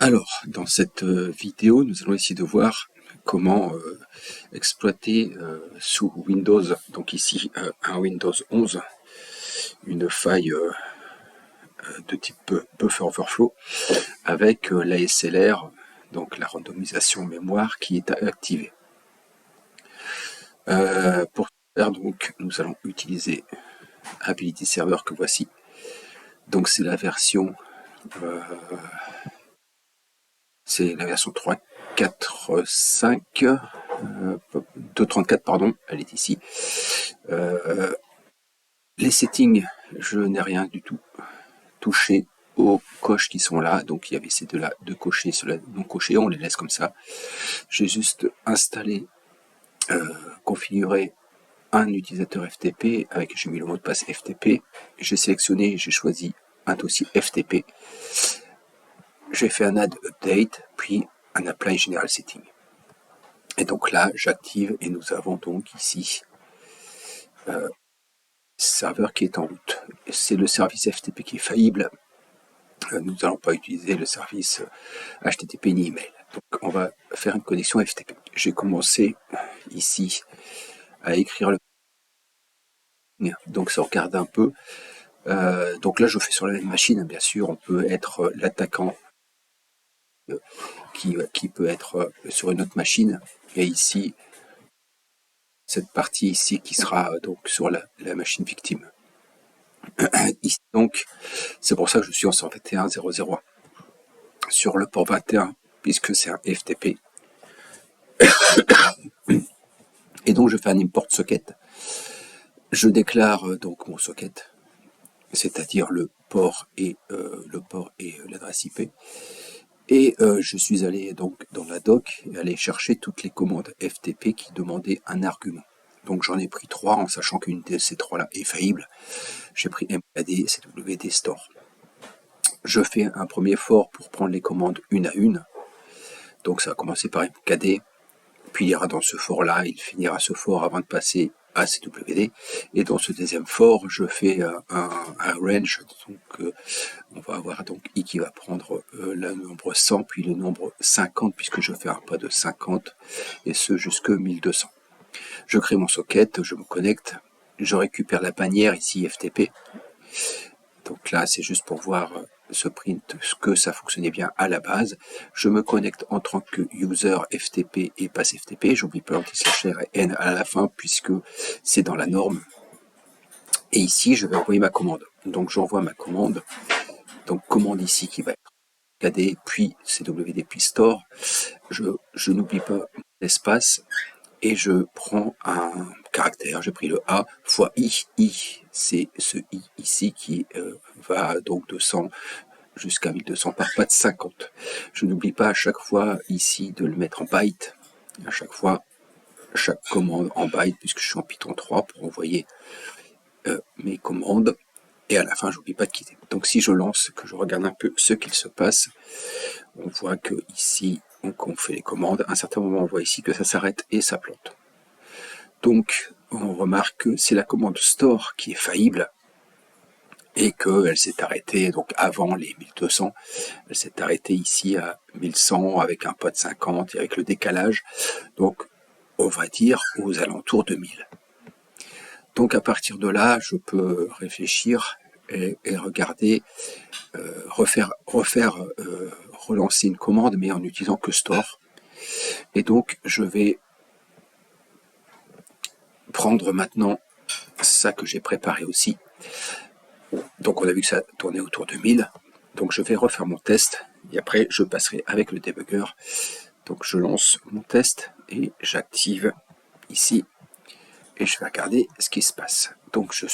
Alors, dans cette vidéo, nous allons essayer de voir comment exploiter sous Windows, donc ici un Windows 11, une faille de type Buffer Overflow avec l'ASLR, donc la randomisation mémoire qui est activée. Pour ce faire, donc, nous allons utiliser Ability Server que voici. Donc c'est la version c'est la version 3.4.5 2.34 pardon, elle est ici. Les settings, je n'ai rien du tout touché aux coches qui sont là, donc il y avait ces deux là, de cocher, ceux-là non cochés, on les laisse comme ça. J'ai juste installé, configuré un utilisateur FTP avec, j'ai mis le mot de passe FTP, j'ai sélectionné, j'ai choisi un dossier FTP, j'ai fait un add update, puis un apply general setting. Et donc là, j'active et nous avons donc ici serveur qui est en route. C'est le service FTP qui est faillible. Nous n'allons pas utiliser le service HTTP ni email. Donc on va faire une connexion FTP. J'ai commencé ici à écrire le donc ça regarde un peu. Donc là je fais sur la même machine, bien sûr, on peut être l'attaquant qui peut être sur une autre machine. Et ici, cette partie ici qui sera donc sur la machine victime. Ici donc, c'est pour ça que je suis en 121.0.0.1 sur le port 21, puisque c'est un FTP. Et donc je fais un import socket. Je déclare donc mon socket, c'est-à-dire le port et l'adresse IP. Et je suis allé donc dans la doc et aller chercher toutes les commandes FTP qui demandaient un argument. Donc j'en ai pris 3 en sachant qu'une de ces 3-là est faillible. J'ai pris MKD, CWD, Store. Je fais un premier for pour prendre les commandes une à une. Donc ça va commencer par MKD, puis il ira dans ce for-là, il finira ce for avant de passer à CWD. Et dans ce deuxième for, je fais un range. Donc on va avoir donc I qui va prendre le nombre 100, puis le nombre 50, puisque je fais un pas de 50, et ce jusque 1200. Je crée mon socket, je me connecte, je récupère la bannière ici FTP. Donc là, c'est juste pour voir ce print, que ça fonctionnait bien à la base. Je me connecte en tant que user FTP et pass FTP. J'oublie pas l'anti/r et n à la fin puisque c'est dans la norme. Et ici, je vais envoyer ma commande. Donc j'envoie ma commande. Donc commande ici qui va être KD, puis CWD, puis Store. Je n'oublie pas l'espace. Et je prends un caractère, j'ai pris le A fois I. I, c'est ce I ici qui va donc de 100 jusqu'à 1200 par pas de 50. Je n'oublie pas à chaque fois ici de le mettre en byte. À chaque fois, chaque commande en byte, puisque je suis en Python 3 pour envoyer mes commandes. Et à la fin, j'oublie pas de quitter. Donc si je lance, que je regarde un peu ce qu'il se passe, on voit que ici, donc on fait les commandes. À un certain moment, on voit ici que ça s'arrête et ça plante. Donc, on remarque que c'est la commande store qui est faillible et qu'elle s'est arrêtée donc avant les 1200. Elle s'est arrêtée ici à 1100 avec un pas de 50 et avec le décalage. Donc, on va dire aux alentours de 1000. Donc, à partir de là, je peux réfléchir et regarder, relancer une commande, mais en utilisant que store. Et donc, je vais prendre maintenant ça que j'ai préparé aussi. Donc on a vu que ça tournait autour de 1000. Donc je vais refaire mon test et après je passerai avec le debugger. Donc je lance mon test et j'active ici et je vais regarder ce qui se passe. Donc c'est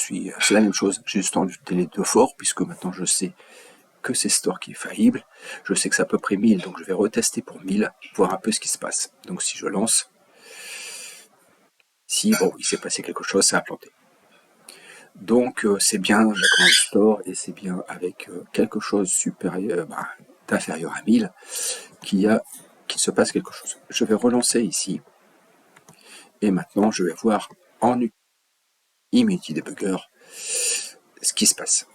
la même chose, j'ai juste enlevé les deux forts puisque maintenant je sais que c'est Store qui est faillible. Je sais que c'est à peu près 1000, donc je vais retester pour 1000, voir un peu ce qui se passe. Donc si je lance, si bon, il s'est passé quelque chose, ça a planté. Donc c'est bien la commande store et c'est bien avec quelque chose supérieur, d'inférieur à 1000 qu'il se passe quelque chose. Je vais relancer ici et maintenant je vais voir en Immunity Debugger ce qui se passe.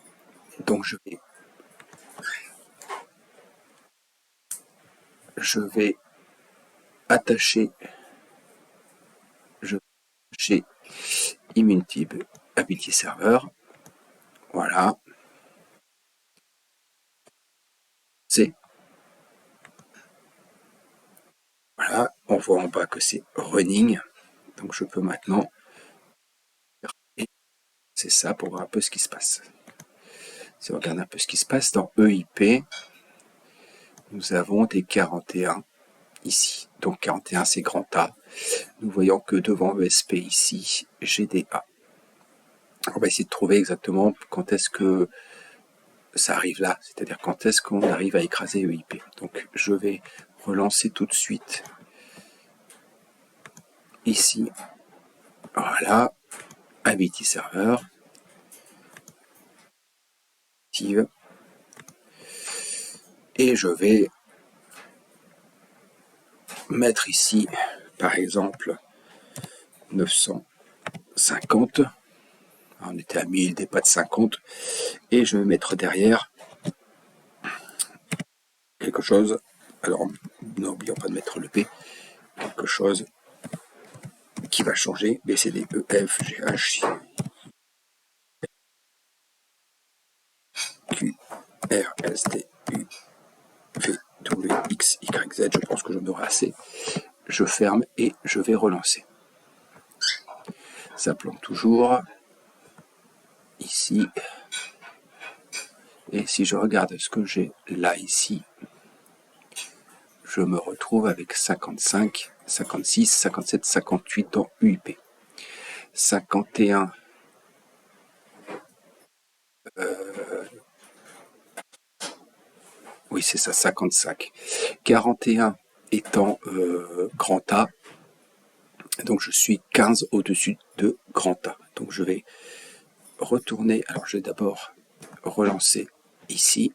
Donc je vais je vais attacher, je vais attacher Immutib Ability Server. Voilà. C'est. Voilà, on voit en bas que c'est running. Donc je peux maintenant. C'est ça pour voir un peu ce qui se passe. Si on regarde un peu ce qui se passe dans EIP, nous avons des 41 ici. Donc 41 c'est grand A. Nous voyons que devant ESP ici, j'ai des A. On va essayer de trouver exactement quand est-ce que ça arrive là, c'est-à-dire quand est-ce qu'on arrive à écraser EIP. Donc je vais relancer tout de suite ici. Voilà, Ability Server. Et je vais mettre ici, par exemple, 950. On était à 1000, des pas de 50. Et je vais mettre derrière quelque chose. Alors, n'oublions pas de mettre le P. Quelque chose qui va changer. B, C, D, E, F, G, H, Q, R, S, T, U, V, W, X, Y, Z. Je pense que j'en aurai assez. Je ferme et je vais relancer. Ça plante toujours. Ici. Et si je regarde ce que j'ai là, ici, je me retrouve avec 55, 56, 57, 58 dans UIP. 51, oui c'est ça, 55. 41 étant grand A, donc je suis 15 au-dessus de grand A. Donc je vais retourner, alors je vais d'abord relancer ici.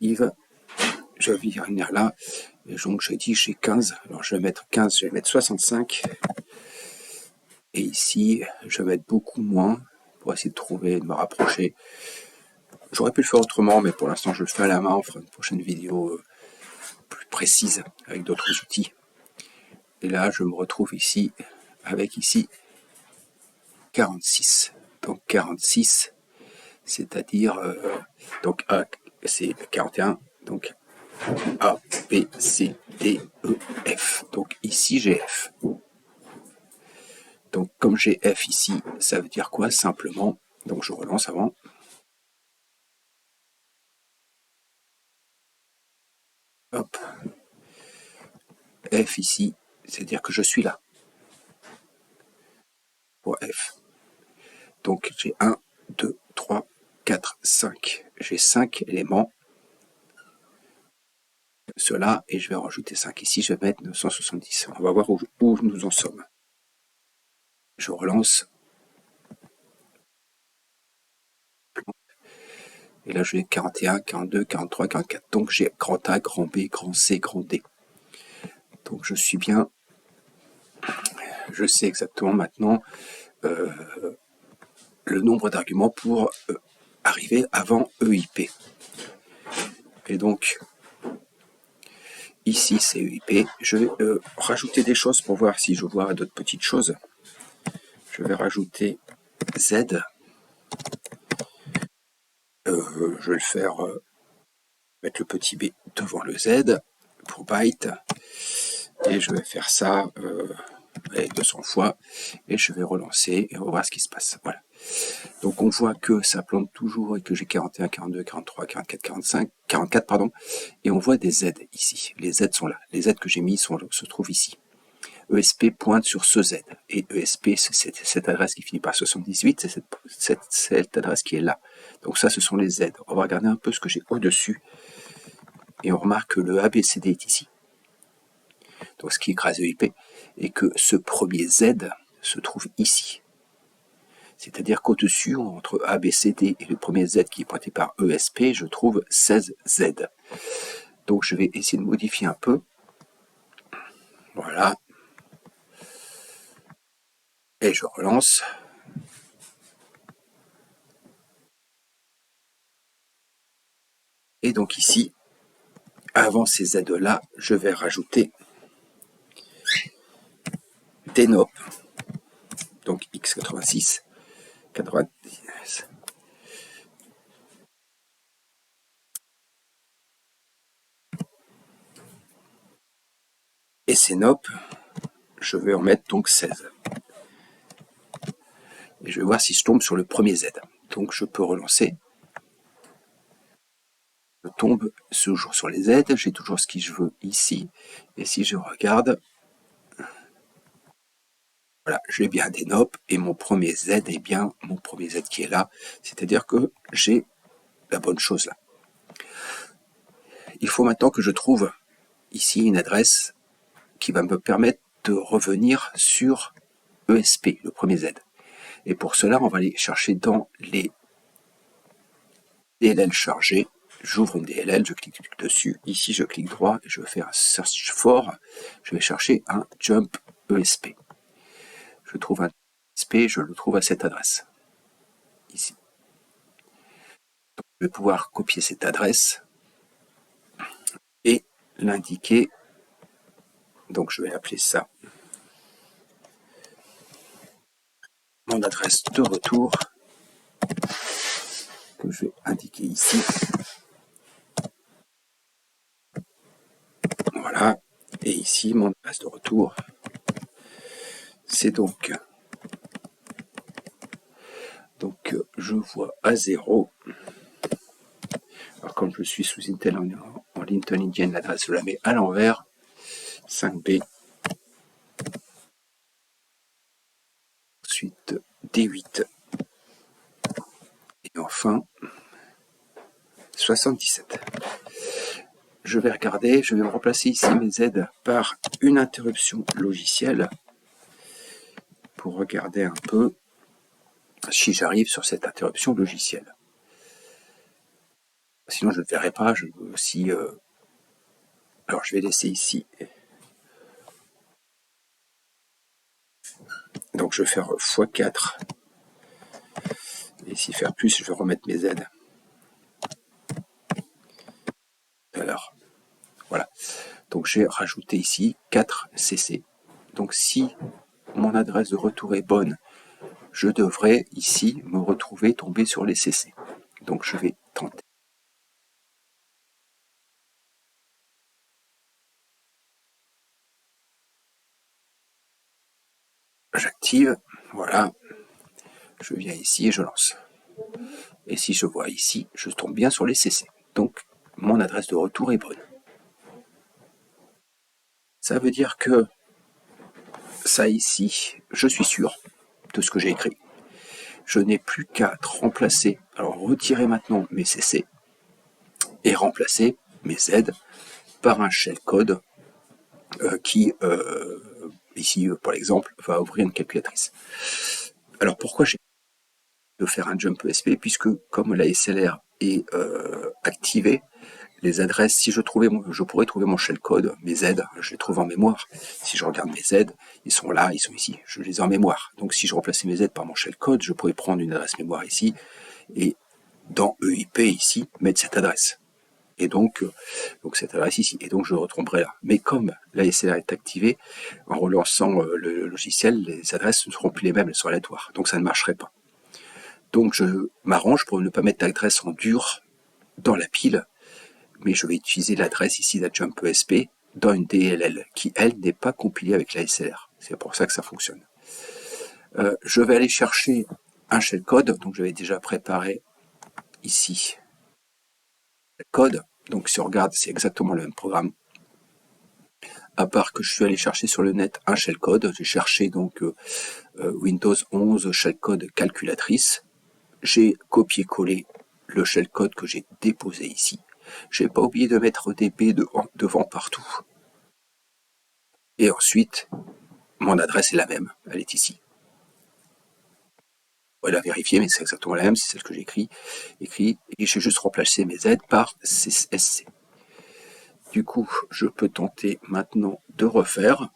Je vais venir là, et donc j'ai dit j'ai 15, alors je vais mettre 15, je vais mettre 65. Et ici, je vais mettre beaucoup moins pour essayer de trouver, de me rapprocher. J'aurais pu le faire autrement, mais pour l'instant, je le fais à la main. On fera une prochaine vidéo plus précise avec d'autres outils. Et là, je me retrouve ici, avec ici 46. Donc 46, c'est-à-dire, donc A, c'est 41, donc A, B, C, D, E, F. Donc ici, j'ai F. Donc comme j'ai F ici, ça veut dire quoi? Simplement, donc je relance avant. Hop. F ici, c'est-à-dire que je suis là. Pour F. Donc j'ai 1, 2, 3, 4, 5. J'ai 5 éléments. Cela, et je vais en rajouter 5 ici, je vais mettre 970. On va voir où nous en sommes. Je relance. Et là, je vais 41, 42, 43, 44. Donc j'ai grand A, grand B, grand C, grand D. Donc je suis bien. Je sais exactement maintenant le nombre d'arguments pour arriver avant EIP. Et donc, ici c'est EIP. Je vais rajouter des choses pour voir si je vois d'autres petites choses. Je vais rajouter Z. Je vais le faire mettre le petit B devant le Z pour byte. Et je vais faire ça 200 fois. Et je vais relancer et on va voir ce qui se passe. Voilà. Donc on voit que ça plante toujours et que j'ai 41, 42, 43, 44, 45, 44, pardon. Et on voit des Z ici. Les Z sont là. Les Z que j'ai mis se trouvent ici. ESP pointe sur ce Z. Et ESP, c'est cette adresse qui finit par 78, c'est cette adresse qui est là. Donc ça, ce sont les Z. On va regarder un peu ce que j'ai au-dessus. Et on remarque que le ABCD est ici. Donc ce qui écrase EIP. Et que ce premier Z se trouve ici. C'est-à-dire qu'au-dessus, entre ABCD et le premier Z qui est pointé par ESP, je trouve 16Z. Donc je vais essayer de modifier un peu. Voilà. Et je relance. donc ici, avant ces Z-là, je vais rajouter des NOP, donc x86, 90. Et ces NOP, je vais en mettre donc 16. Et je vais voir si je tombe sur le premier Z. Donc je peux relancer. Je tombe toujours sur les Z, j'ai toujours ce que je veux ici. Et si je regarde, voilà, j'ai bien des NOP et mon premier Z est bien mon premier Z qui est là. C'est-à-dire que j'ai la bonne chose là. Il faut maintenant que je trouve ici une adresse qui va me permettre de revenir sur ESP, le premier Z. Et pour cela, on va aller chercher dans les DLL chargés. J'ouvre une DLL, je clique dessus. Ici, je clique droit et je vais faire un search for. Je vais chercher un jump ESP. Je trouve un ESP, je le trouve à cette adresse. Ici. Donc, je vais pouvoir copier cette adresse et l'indiquer. Donc, je vais appeler ça mon adresse de retour que je vais indiquer ici. Voilà. Et ici, mon adresse de retour, c'est donc je vois à 0. Alors comme je suis sous Intel en Linton Indian, l'adresse je la mets à l'envers. 5B. Ensuite D8. Et enfin 77. Je vais regarder, je vais remplacer ici mes Z par une interruption logicielle pour regarder un peu si j'arrive sur cette interruption logicielle. Sinon je ne verrai pas, je veux aussi... alors je vais laisser ici. Donc je vais faire x4. Et ici faire plus, je vais remettre mes Z. Alors, voilà. Donc j'ai rajouté ici 4 CC. Donc si mon adresse de retour est bonne, je devrais ici me retrouver tombé sur les CC. Donc je vais tenter. J'active, voilà. Je viens ici et je lance. Et si je vois ici, je tombe bien sur les CC. Donc mon adresse de retour est bonne. Ça veut dire que ça ici, je suis sûr de ce que j'ai écrit. Je n'ai plus qu'à remplacer, alors retirer maintenant mes CC et remplacer mes Z par un shellcode qui, ici pour l'exemple, va ouvrir une calculatrice. Alors pourquoi j'ai de faire un jump ESP, puisque comme la SLR est activée, les adresses, si je pourrais trouver mon shellcode, mes Z, je les trouve en mémoire. Si je regarde mes Z, ils sont là, ils sont ici, je les ai en mémoire. Donc si je remplaçais mes Z par mon shellcode, je pourrais prendre une adresse mémoire ici, et dans EIP ici, mettre cette adresse. Et donc cette adresse ici, et donc je retomberai là. Mais comme la SLR est activée, en relançant le logiciel, les adresses ne seront plus les mêmes, elles sont aléatoires, donc ça ne marcherait pas. Donc je m'arrange pour ne pas mettre l'adresse en dur dans la pile, mais je vais utiliser l'adresse ici de la Jump ESP dans une DLL qui, elle, n'est pas compilée avec la SLR. C'est pour ça que ça fonctionne. Je vais aller chercher un shellcode, donc je vais déjà préparer ici le code. Donc si on regarde, c'est exactement le même programme. À part que je suis allé chercher sur le net un shellcode, j'ai cherché donc Windows 11 shellcode calculatrice. J'ai copié-collé le shellcode que j'ai déposé ici. J'ai pas oublié de mettre DB devant partout. Et ensuite, mon adresse est la même, elle est ici. Voilà, vérifier, mais c'est exactement la même, c'est celle que j'ai écrit, et j'ai juste remplacé mes Z par SC. Du coup, je peux tenter maintenant de refaire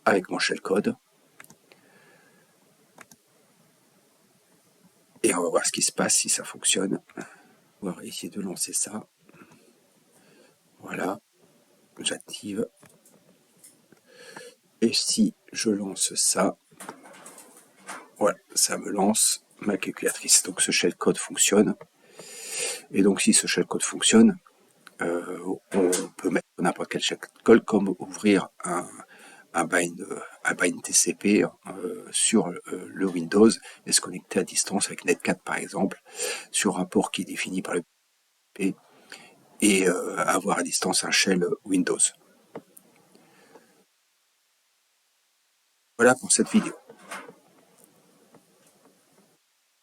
avec mon shellcode. Et on va voir ce qui se passe, si ça fonctionne. On va essayer de lancer ça. Voilà, j'active. Et si je lance ça, voilà, ça me lance ma calculatrice. Donc ce shellcode fonctionne. Et donc si ce shellcode fonctionne, on peut mettre n'importe quel shellcode comme ouvrir un bind TCP sur le Windows et se connecter à distance avec Netcat par exemple sur un port qui est défini par le P et avoir à distance un shell Windows. Voilà pour cette vidéo.